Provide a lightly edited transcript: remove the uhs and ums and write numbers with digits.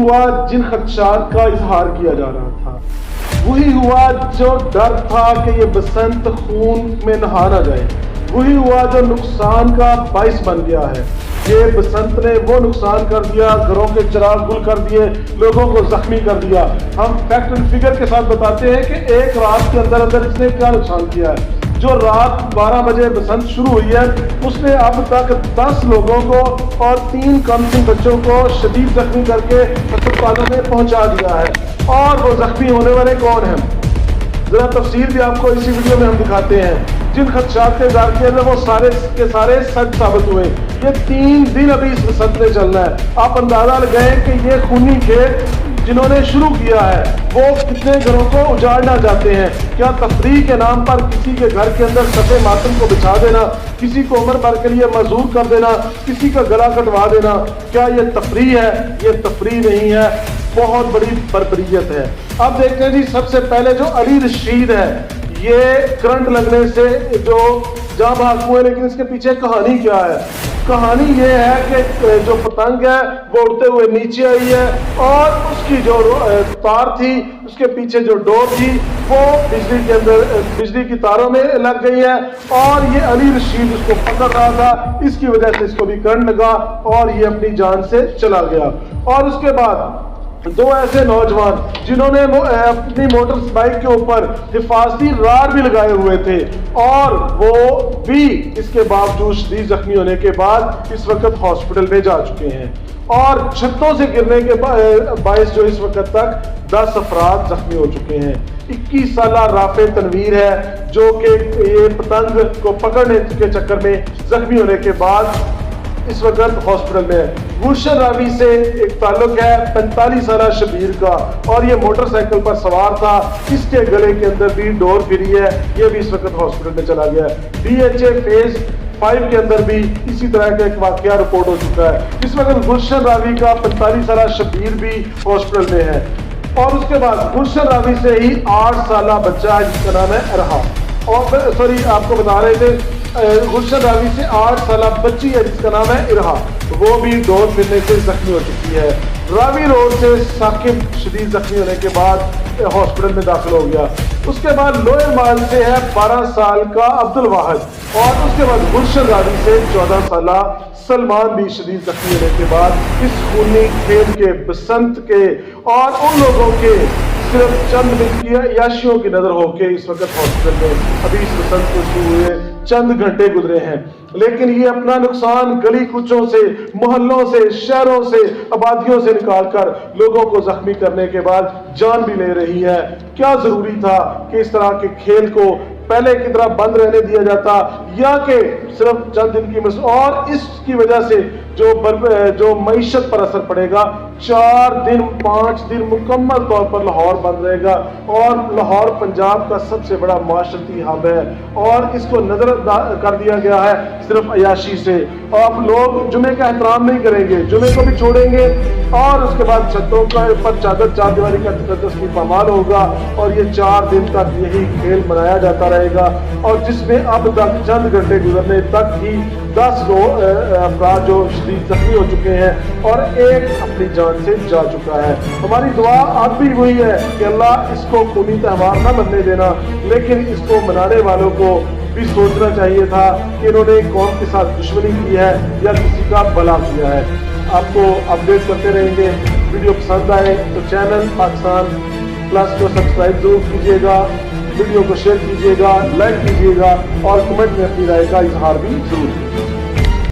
ہوا جن خدشات کا اظہار کیا جا رہا تھا، وہی ہوا جو ڈر تھا کہ یہ بسنت خون میں نہا نہ جائے، وہی ہوا جو نقصان کا باعث بن گیا ہے۔ یہ بسنت نے وہ نقصان کر دیا، گھروں کے چراغ گل کر دیے، لوگوں کو زخمی کر دیا۔ ہم فیکٹ اینڈ فگر کے ساتھ بتاتے ہیں کہ ایک رات کے اندر اندر اس نے کیا نقصان کیا ہے۔ جو رات 12 بجے بسنت شروع ہوئی ہے، اس نے اب تک 10 لوگوں کو اور 3 کمسن بچوں کو شدید زخمی کر کے اسپتالوں میں پہنچا دیا ہے۔ اور وہ زخمی ہونے والے کون ہیں؟ ذرا تفصیل بھی آپ کو اسی ویڈیو میں ہم دکھاتے ہیں۔ جن خدشات کے اظہار کیے وہ سارے کے سارے سچ ثابت ہوئے۔ یہ 3 دن ابھی اس بسنت نے چلنا ہے۔ آپ اندازہ لگائیں کہ یہ خونی کھیل جنہوں نے شروع کیا ہے وہ کتنے گھروں کو اجاڑنا چاہتے ہیں۔ کیا تفریح کے نام پر کسی کے گھر کے اندر صفے ماتم کو بچھا دینا، کسی کو عمر بھر کے لیے معذور کر دینا، کسی کا گلا کٹوا دینا، کیا یہ تفریح ہے؟ یہ تفریح نہیں ہے، بہت بڑی بربریت ہے۔ اب دیکھتے ہیں جی، سب سے پہلے جو علی رشید ہے، یہ کرنٹ لگنے سے جو جاں بحق ہوئے، لیکن اس کے پیچھے کہانی کیا ہے؟ کہانی یہ ہے کہ جو پتنگ ہے وہ اڑتے ہوئے نیچے آئی ہے اور اس کی جو تار تھی، اس کے پیچھے جو ڈور تھی، وہ بجلی کی تاروں میں لگ گئی ہے اور یہ علی رشید اس کو پکڑ رہا تھا، اس کی وجہ سے اس کو بھی کرنٹ لگا اور یہ اپنی جان سے چلا گیا۔ اور اس کے بعد 2 ایسے نوجوان جنہوں نے اپنی موٹر بائیک کے اوپر حفاظتی راڈ بھی لگائے ہوئے تھے اور وہ بھی اس کے باوجود شدید زخمی ہونے کے بعد اس وقت ہاسپٹل میں جا چکے ہیں۔ اور چھتوں سے گرنے کے باعث جو اس وقت تک 10 افراد زخمی ہو چکے ہیں۔ 21 سالہ رافع تنویر ہے جو کہ یہ پتنگ کو پکڑنے کے چکر میں زخمی ہونے کے بعد اس وقت ہاسپٹل میں ہے۔ گلشن راوی سے ایک تعلق ہے 45 سالہ شبیر کا اور یہ موٹر سائیکل پر سوار تھا، اس کے گلے کے اندر بھی ڈور پھری ہے، یہ بھی اس وقت ہاسپٹل میں چلا گیا ہے۔ DHA فیز 5 کے اندر بھی اسی طرح کا ایک واقعہ رپورٹ ہو چکا ہے۔ اس وقت گلشن راوی کا 45 سالہ شبیر بھی ہاسپٹل میں ہے۔ اور اس کے بعد گلشن راوی سے ہی 8 سالہ بچہ ہے جس کا نام ہے ارحا، اور آپ کو بتا رہے تھے گلشن راوی سے 8 سالہ بچی ہے جس کا نام ہے ارحا، وہ بھی ڈور پھرنے سے زخمی ہو چکی ہے۔ راوی روڈ سے ثاقب شدید زخمی ہونے کے بعد ہاسپٹل میں داخل ہو گیا۔ اس کے بعد لوئر مال سے ہے 12 سال کا عبد الواحد، اور اس کے بعد گلشن راوی سے 14 سالہ سلمان بھی شدید زخمی ہونے کے بعد اس خونی کھیل کے بسنت کے اور ان لوگوں کے صرف چند منٹ کی عیاشیوں کی نظر ہو کے اس وقت ہاسپٹل میں ابھی اس بسنت کو شروع ہوئے چند گھنٹے گزرے ہیں، لیکن یہ اپنا نقصان گلی کوچوں سے، محلوں سے، شہروں سے، آبادیوں سے نکال کر لوگوں کو زخمی کرنے کے بعد جان بھی لے رہی ہے۔ کیا ضروری تھا کہ اس طرح کے کھیل کو پہلے کی طرح بند رہنے دیا جاتا، یا کہ صرف چند دن کی اور اس کی وجہ سے جو معیشت پر اثر پڑے گا، 4 دن 5 دن مکمل طور پر لاہور بند رہے گا، اور لاہور پنجاب کا سب سے بڑا معاشرتی ہب ہے اور اس کو نظر کر دیا گیا ہے صرف عیاشی سے۔ اور اب لوگ جمعے کا احترام نہیں کریں گے، جمعے کو بھی چھوڑیں گے، اور اس کے بعد چھتوں پر چار دیواری کا تقدس بھی پامال ہوگا، اور یہ 4 دن تک یہی کھیل منایا جاتا رہے گا، اور جس میں اب تک چند گھنٹے گزرنے تک ہی 10 افراد جو شدید زخمی ہو چکے ہیں اور ایک اپنی جان سے جا چکا ہے۔ ہماری دعا اب بھی وہی ہے کہ اللہ اس کو خونی تہوار نہ بننے دینا، لیکن اس کو منانے والوں کو بھی سوچنا چاہیے تھا کہ انہوں نے قوم کے ساتھ دشمنی کی ہے یا کسی کا بھلا کیا ہے۔ آپ کو اپڈیٹ کرتے رہیں گے۔ ویڈیو پسند آئے تو چینل پاکستان پلس کو سبسکرائب ضرور کیجیے گا، ویڈیو کو شیئر کیجیے گا، لائک کیجیے گا، اور کمنٹ میں اپنی رائے کا اظہار بھی ضرور کیجیے گا۔